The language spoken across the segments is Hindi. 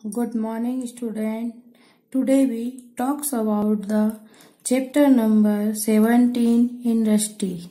Good morning, student. Today we talks about the chapter number 17, Industry.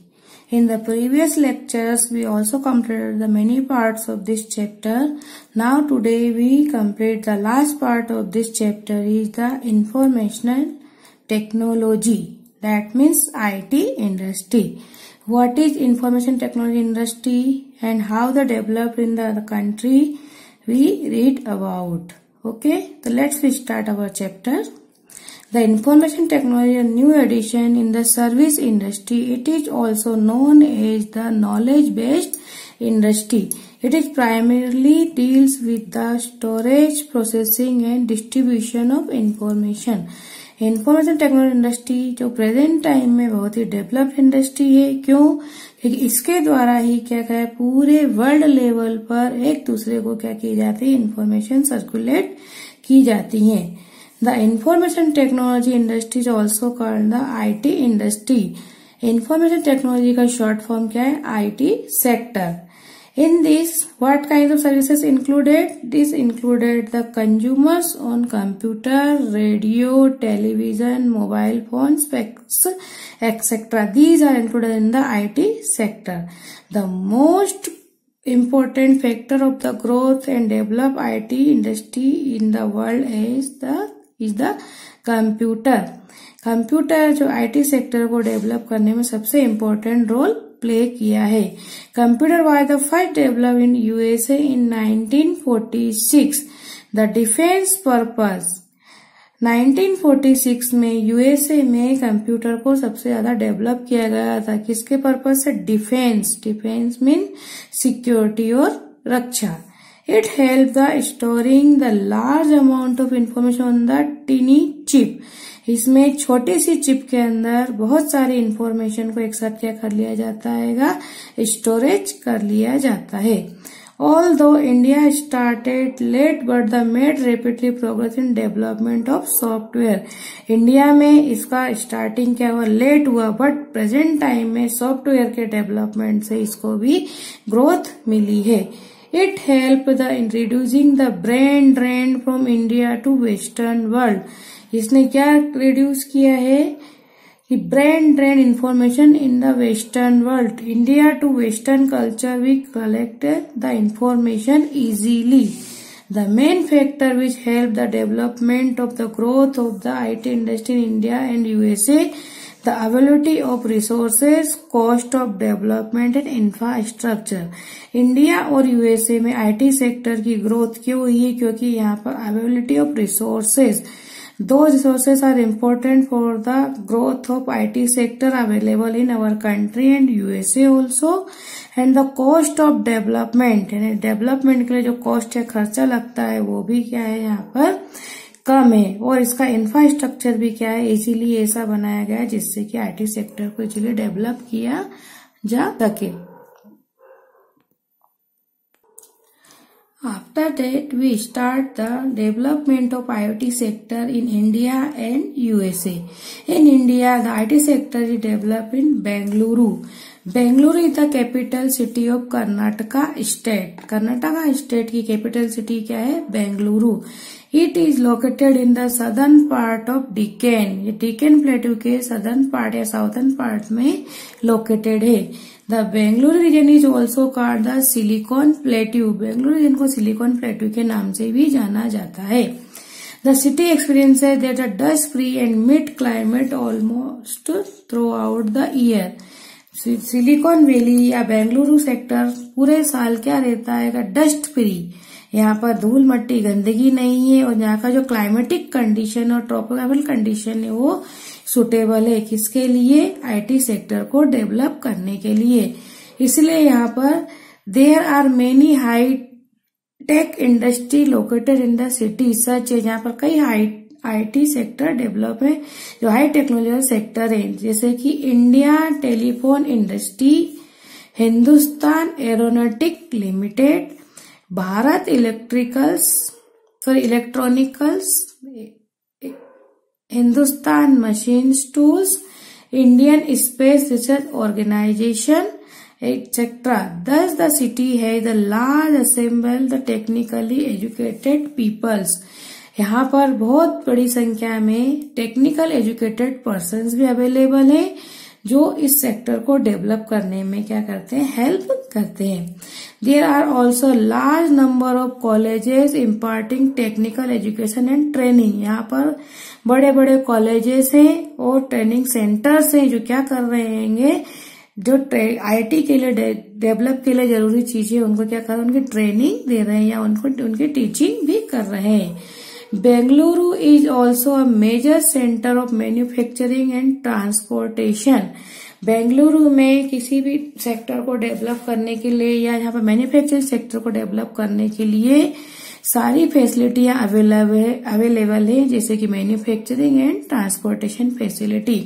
In the previous lectures, we also completed the many parts of this chapter. Now today we complete the last part of this chapter is the Informational Technology. That means IT industry. What is information technology industry and how they developed in the country we read about. Okay, so let's start our chapter. The information technology, a new addition in the service industry. It is also known as the knowledge-based industry. It is primarily deals with the storage, processing and distribution of information. Information technology industry जो प्रेजेंट टाइम में बहुत ही डेवलप्ड इंडस्ट्री है। क्यों? क्योंकि इसके द्वारा ही क्या है पूरे वर्ल्ड लेवल पर एक दूसरे को क्या की जाती है, इंफॉर्मेशन सर्कुलेट की जाती है। The information technology industry is also called the IT industry. Information technology का शॉर्ट फॉर्म क्या है? IT sector. In this, what kinds of services included? This included the consumers on computer, radio, television, mobile phones, specs, etc. These are included in the IT sector. The most important factor of the growth and develop IT industry in the world is the computer. Computer जो आईटी सेक्टर को डेवलप करने में सबसे इम्पोर्टेंट रोल प्ले किया है। Computer was the first develop in USA in 1946। The defence purpose 1946 में यूएसए में कंप्यूटर को सबसे ज्यादा डेवलप किया गया था। किसके पर्पस से? डिफेंस मीन सिक्योरिटी और रक्षा। It help the storing the large amount of information on the tiny chip. इसमें छोटी सी चिप के अंदर बहुत सारी इंफॉर्मेशन को एक साथ क्या कर लिया जाता है, स्टोरेज कर लिया जाता है। Although India started late, but the made rapidly progress in development of software. India में इसका स्टार्टिंग क्या हुआ? लेट हुआ, बट प्रेजेंट टाइम में सॉफ्टवेयर के डेवलपमेंट से इसको भी ग्रोथ मिली है। It helped in reducing the brain drain from India to Western world. इसने क्या रिड्यूस किया है कि brain drain information in the western world. India to western culture we collected the information easily. The main factor which help the development of the growth of the IT industry in India and USA the availability of resources, cost of development and infrastructure. India और यूएसए में आईटी सेक्टर की ग्रोथ क्यों हुई है? क्योंकि यहाँ पर availability of resources, those resources are important for the growth of IT sector available in our country and USA also, and the cost of development, यानी डेवलपमेंट के लिए जो कॉस्ट है, खर्चा लगता है, वो भी क्या है यहाँ पर कम है। और इसका इंफ्रास्ट्रक्चर भी क्या है, इजीली ऐसा बनाया गया है जिससे कि आईटी सेक्टर को इजीली डेवलप किया जा सके। After that, we start the development of IoT sector in India and USA. In India, the IT sector is developed in Bengaluru. Bengaluru is the capital city of Karnataka state. Karnataka state की capital city क्या है? Bengaluru. It is located in the southern part of Deccan. ये Deccan plateau के southern part या southern part में located है। The Bangalore region is also called the Silicon Plateau. Bangalore region को Silicon Plateau के नाम से भी जाना जाता है। The city experiences that a dust-free and mid climate almost throughout the year. Silicon valley या बेंगलुरु सेक्टर पूरे साल क्या रहता है? Dust free. यहाँ पर धूल मट्टी गंदगी नहीं है और यहाँ का जो क्लाइमेटिक कंडीशन और ट्रॉपिकल कंडीशन है वो सुटेबल है। किसके लिए? आईटी सेक्टर को डेवलप करने के लिए। इसलिए यहाँ पर there are many high tech industry located in the city such है, जहाँ पर कई आईटी सेक्टर डेवलप है जो हाई टेक्नोलॉजी सेक्टर है, जैसे कि India telephone industry, Hindustan aeronautic limited, Bharat electronicals, Hindustan machine tools, Indian space research organisation etc. Thus the city has a large assemble the technically educated peoples. यहाँ पर बहुत बड़ी संख्या में टेक्निकल एजुकेटेड पर्सन्स भी अवेलेबल हैं जो इस सेक्टर को डेवलप करने में क्या करते हैं, हेल्प करते हैं. There are also large number of colleges imparting technical education and training. यहाँ पर बड़े बड़े कॉलेजेस हैं और ट्रेनिंग सेंटर्स हैं जो क्या कर रहे हैं, जो आईटी के लिए डेवलप के लिए जरूरी चीजें उनको क्या कर रहे हैं, उनकी ट्रेनिंग दे रहे हैं या उनको उनकी टीचिंग भी कर रहे हैं. Bengaluru is also a major centre of manufacturing and transportation. Bengaluru में किसी भी सेक्टर को डेवलप करने के लिए या यहाँ पर मैन्युफैक्चरिंग सेक्टर को डेवलप करने के लिए सारी फैसिलिटियां अवेलेबल है, जैसे कि manufacturing and transportation facility.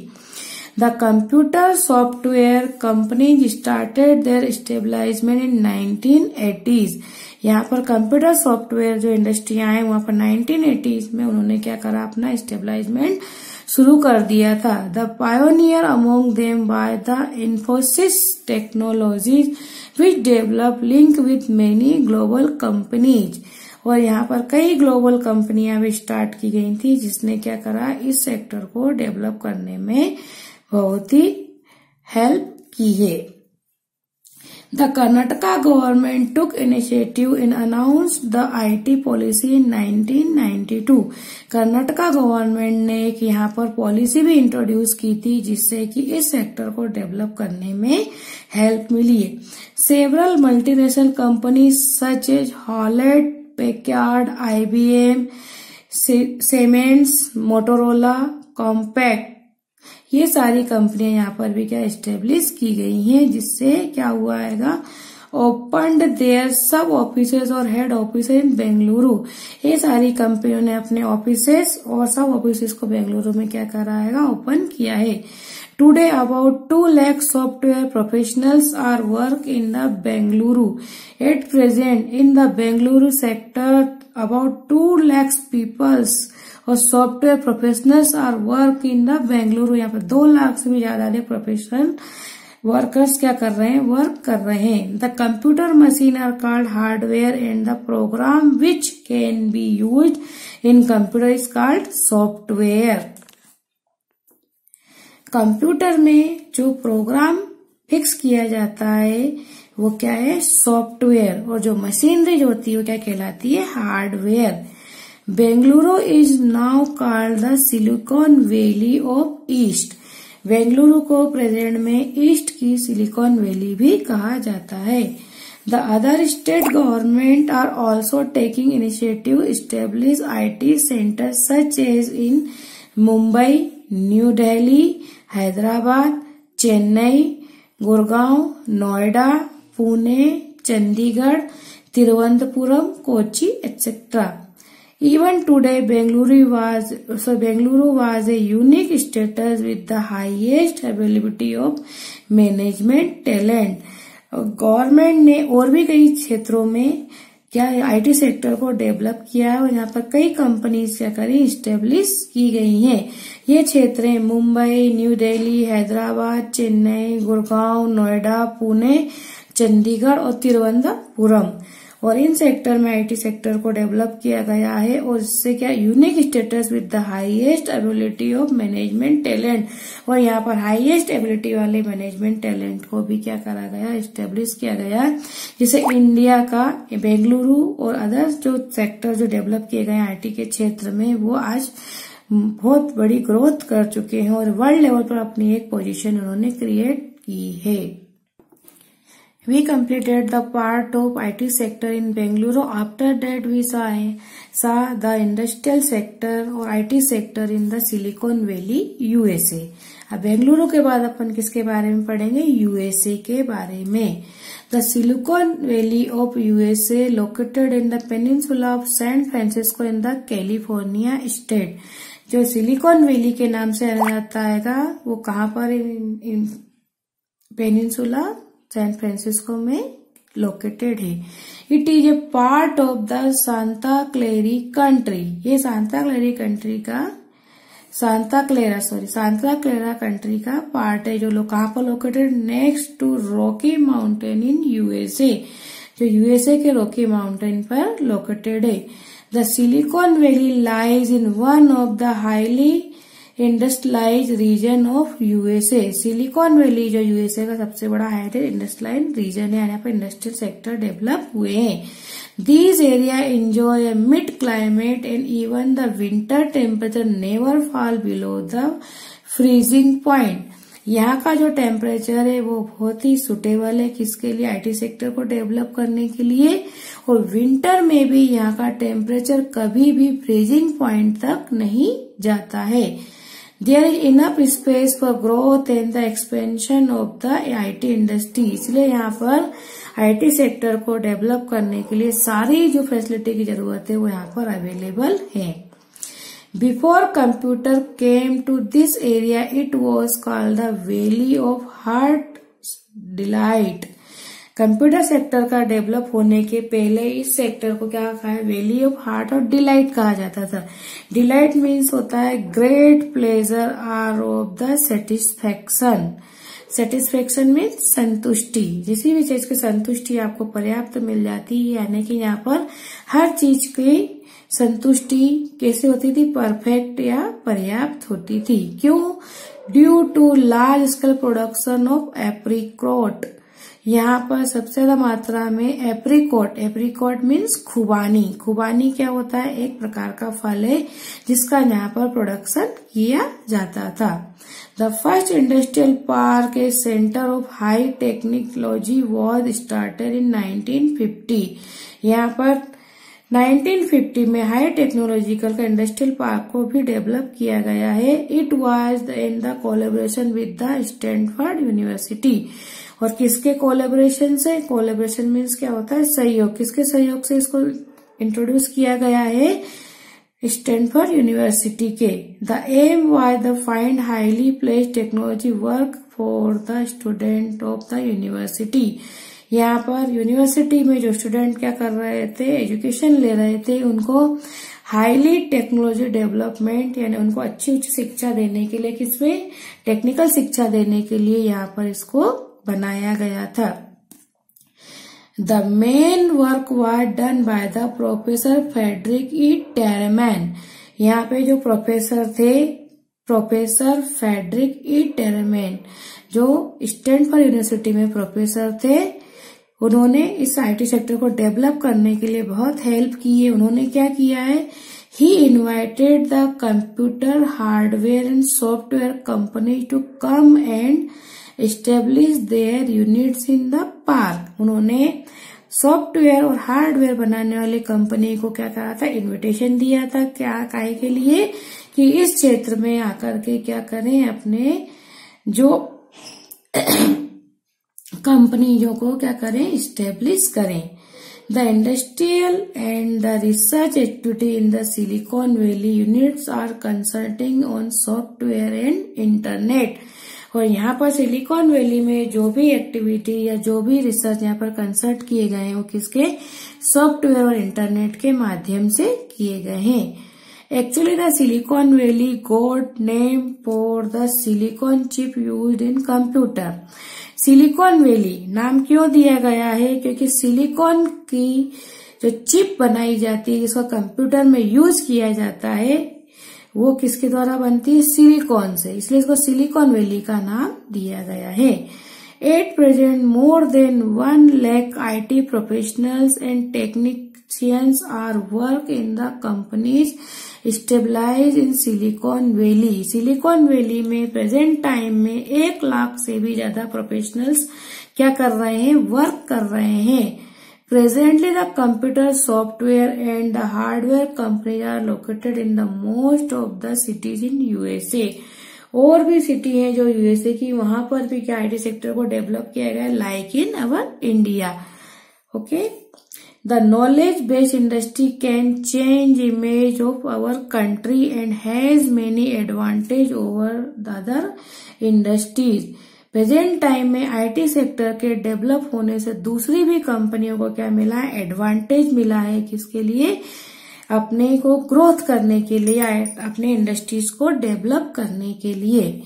The computer software company started their establishment in 1980s. यहाँ पर कंप्यूटर सॉफ्टवेयर जो इंडस्ट्रियां हैं वहां पर 1980s में उन्होंने क्या करा, अपना एस्टेब्लिशमेंट शुरू कर दिया था. The pioneer among them by the Infosys technologies which develop link with many global companies. और यहाँ पर कई ग्लोबल कंपनियां भी स्टार्ट की गई थी जिसने क्या करा, इस सेक्टर को डेवलप करने में बहुत ही हेल्प की है. The Karnataka government took initiative and announced the IT policy in 1992. Karnataka government ने एक यहाँ पर पॉलिसी भी इंट्रोड्यूस की थी जिससे कि इस सेक्टर को डेवलप करने में हेल्प मिली है. Several multinational companies such as Hewlett Packard, IBM, Siemens, Motorola, Compaq, ये सारी कंपनियां यहाँ पर भी क्या एस्टेब्लिश की गई हैं, जिससे क्या हुआ है, ओपन्ड देयर सब ऑफिसेस और हेड ऑफिस इन बेंगलुरु. ये सारी कंपनियों ने अपने ऑफिसेस और सब ऑफिसेस को बेंगलुरु में क्या करा है, ओपन किया है. Today about 2 lakh software professionals are work in the Bengaluru. At present in the Bengaluru sector about 2 lakhs peoples और software professionals are work in the Bengaluru. यहाँ पर 2 लाख से भी ज्यादा प्रोफेशनल वर्कर्स क्या कर रहे हैं, वर्क कर रहे हैं. The computer machine are called hardware and the program which can be used in computer is called software. Computer में जो प्रोग्राम फिक्स किया जाता है वो क्या है, सॉफ्टवेयर. और जो मशीनरी होती है वो क्या कहलाती है, hardware. Bengaluru is now called the Silicon valley of east. Bengaluru को प्रेजेंट में ईस्ट की सिलिकॉन वैली भी कहा जाता है. The other state government are also taking initiative establish IT centres such as in Mumbai, New Delhi, Hyderabad, Chennai, Gurgaon, Noida, Pune, Chandigarh, Thiruvananthapuram, Kochi, etc. Even today, Bengaluru was a unique status with the highest availability of management talent. Government ने और भी कई क्षेत्रों में क्या IT सेक्टर को डेवलप किया है और यहाँ पर कई कंपनीज क्या करी, इस्टेब्लिश की गई हैं. ये क्षेत्र हैं मुंबई, न्यू दिल्ली, हैदराबाद, चेन्नई, गुड़गांव, नोएडा, पुणे, चंडीगढ़ और तिरुवनंतपुरम. और इन सेक्टर में IT सेक्टर को डेवलप किया गया है और इससे क्या, unique status with the highest ability of management talent. और यहाँ पर हाईएस्ट एबिलिटी वाले मैनेजमेंट टैलेंट को भी क्या करा गया, एस्टेब्लिश किया गया. जिसे इंडिया का बेंगलुरु और अदर्स जो सेक्टर जो डेवलप किए गए IT के क्षेत्र में वो आज बहुत बड़ी ग्रोथ कर चुके हैं और वर्ल्ड लेवल पर अपनी एक पोजीशन उन्होंने क्रिएट की है. We completed the part of IT sector in Bengaluru. After that, we saw the industrial sector और IT sector in the Silicon Valley, USA. अब बेंगलुरु के बाद अपन किसके बारे में पढ़ेंगे, USA के बारे में. The Silicon Valley of USA located in the peninsula of San Francisco in the California state. जो सिलिकॉन वैली के नाम से जाता है वो कहाँ पर, पेनिनसुला सैन फ्रांसिस्को में लोकेटेड है. It is a part of the Santa Clara country. ये सांता क्लेरी कंट्री का सांता क्लेरा कंट्री का पार्ट है, जो लोग कहाँ पर located, next to Rocky Mountain in USA, जो यूएसए के रॉकी माउंटेन पर लोकेटेड है। The Silicon Valley lies in one of the highly industrialise reason of USA. Silicon valley जो यूएसए का सबसे बड़ा हाईली इंडस्ट्रियलाइज रीजन है, यहाँ पर इंडस्ट्रियल सेक्टर डेवलप हुए हैं। These areas enjoy a mid climate and even the winter temperature never fall below the freezing point. यहाँ का जो टेम्परेचर है वो बहुत ही सुटेबल है किसके लिए, आईटी सेक्टर को डेवलप करने के लिए, और विंटर में भी यहाँ का टेम्परेचर कभी भी फ्रीजिंग पॉइंट तक नहीं जाता है। There is enough space for growth and the expansion of the IT industry. इसलिए यहाँ पर आईटी सेक्टर को डेवलप करने के लिए सारी जो फैसिलिटी की जरूरत है वो यहाँ पर अवेलेबल है। Before computer came to this area it was called the valley of heart delight. Computer sector का डेवलप होने के पहले इस सेक्टर को क्या कहा है, वैली ऑफ हार्ट और डिलाइट कहा जाता था। डिलाइट मीन्स होता है great pleasure or of the satisfaction. Satisfaction में संतुष्टि, किसी भी चीज की संतुष्टि आपको पर्याप्त मिल जाती है, यानी कि यहाँ पर हर चीज की संतुष्टि कैसे होती थी, परफेक्ट या पर्याप्त होती थी। क्यों? Due to large scale production of apricot. यहाँ पर सबसे ज्यादा मात्रा में एप्रिकॉट मीन्स खुबानी क्या होता है, एक प्रकार का फल है जिसका यहाँ पर प्रोडक्शन किया जाता था। The first industrial park A centre of high technology was started in 1950। यहाँ पर 1950 में हाई टेक्नोलॉजिकल का इंडस्ट्रियल पार्क को भी डेवलप किया गया है। It was in the collaboration with the Stanford university. और किसके कोलेबोरेशन से, कोलेबोरेशन मीन्स क्या होता है, सहयोग, किसके सहयोग से इसको इंट्रोड्यूस किया गया है, स्टैनफोर्ड यूनिवर्सिटी के। The aim was the find highly placed technology work for the student of the university. यहाँ पर यूनिवर्सिटी में जो स्टूडेंट क्या कर रहे थे, एजुकेशन ले रहे थे, उनको हाईली टेक्नोलॉजी डेवलपमेंट यानी उनको अच्छी उच्च शिक्षा देने के लिए, किसमें, टेक्निकल शिक्षा देने के लिए यहाँ पर इसको बनाया गया था। The main work was done by the professor Frederick E Terman. यहाँ पे जो प्रोफेसर थे, प्रोफेसर फ्रेडरिक ई टेरमैन, जो स्टैनफोर्ड यूनिवर्सिटी में प्रोफेसर थे, उन्होंने इस आईटी सेक्टर को डेवलप करने के लिए बहुत हेल्प की है। उन्होंने क्या किया है, he invited the computer hardware and software company to come and establish their units in the park. उन्होंने सॉफ्टवेयर और हार्डवेयर बनाने वाली कंपनी को क्या करा था, इनविटेशन दिया था, क्या काहे के लिए, कि इस क्षेत्र में आकर के क्या करें, अपने जो कंपनियों को क्या करें, इस्टेब्लिश करें। The industrial and the research activity in the Silicon Valley units are consulting on software and internet. और यहाँ पर सिलिकॉन वैली में जो भी एक्टिविटी या जो भी रिसर्च यहाँ पर कंसल्ट किए गए हैं वो किसके, सॉफ्टवेयर और इंटरनेट के माध्यम से किए गए हैं। Actually the Silicon valley got name for the silicon chip used in computer. Silicon valley नाम क्यों दिया गया है, क्योंकि सिलिकॉन की जो चिप बनाई जाती है जिसको कंप्यूटर में यूज किया जाता है वो किसके द्वारा बनती है, सिलिकॉन से, इसलिए इसको सिलिकॉन वैली का नाम दिया गया है। At present more than 1 lakh IT professionals and technicians are work in the companies stabilize in Silicon Valley. Silicon Valley में प्रेजेंट टाइम में 1 लाख से भी ज्यादा प्रोफेशनल्स क्या कर रहे हैं, वर्क कर रहे हैं। Presently, the computer software and the hardware companies are located in the most of the cities in USA. और भी सिटी हैं जो यूएसए की, वहां पर भी क्या आईटी सेक्टर को डेवलप किया गया है, like in our India. Okay, the knowledge based industry can change image of our country and has many advantage over the other industries. Present time में आईटी सेक्टर के डेवलप होने से दूसरी भी कंपनियों को क्या मिला है, एडवांटेज मिला है, किसके लिए, अपने को ग्रोथ करने के लिए, अपने इंडस्ट्रीज को डेवलप करने के लिए।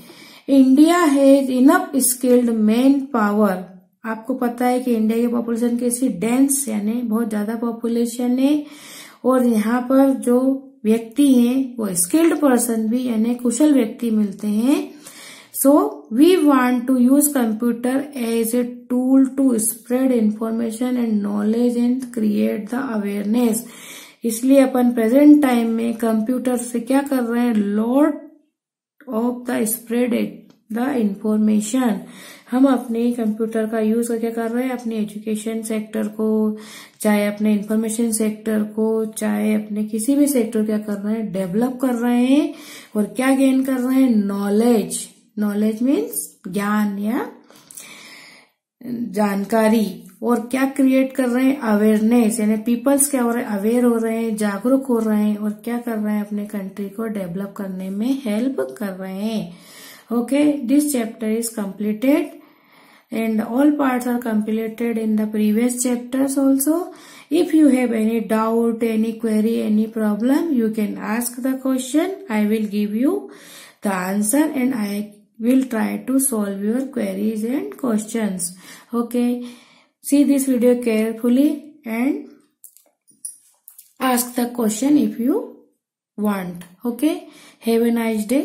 India has enough skilled man power. आपको पता है कि इंडिया की पॉपुलेशन कैसी डेंस, यानी बहुत ज्यादा पॉपुलेशन है, और यहाँ पर जो व्यक्ति हैं वो स्किल्ड पर्सन भी यानी कुशल व्यक्ति मिलते हैं। So we want to use computer as a tool to spread information and knowledge and create the awareness. इसलिए अपन प्रेजेंट टाइम में कंप्यूटर से क्या कर रहे हैं, lot of the spread the information. हम अपने कंप्यूटर का यूज करके कर रहे हैं अपने एजुकेशन सेक्टर को, चाहे अपने इंफॉर्मेशन सेक्टर को, चाहे अपने किसी भी सेक्टर क्या कर रहे हैं, डेवलप कर रहे हैं। और क्या गेन कर रहे हैं, नॉलेज। नॉलेज मीन्स ज्ञान या जानकारी। और क्या क्रिएट कर रहे हैं, अवेयरनेस, यानी पीपल्स क्या हो रहे हैं, अवेयर हो रहे हैं, जागरूक हो रहे हैं, और क्या कर रहे हैं, अपने कंट्री को डेवलप करने में हेल्प कर रहे हैं। Okay, this chapter is completed and all parts are completed in the previous chapters also. If you have any doubt, any query, any problem, you can ask the question. I will give you the answer and I will try to solve your queries and questions. Okay, see this video carefully and ask the question if you want. Okay, have a nice day.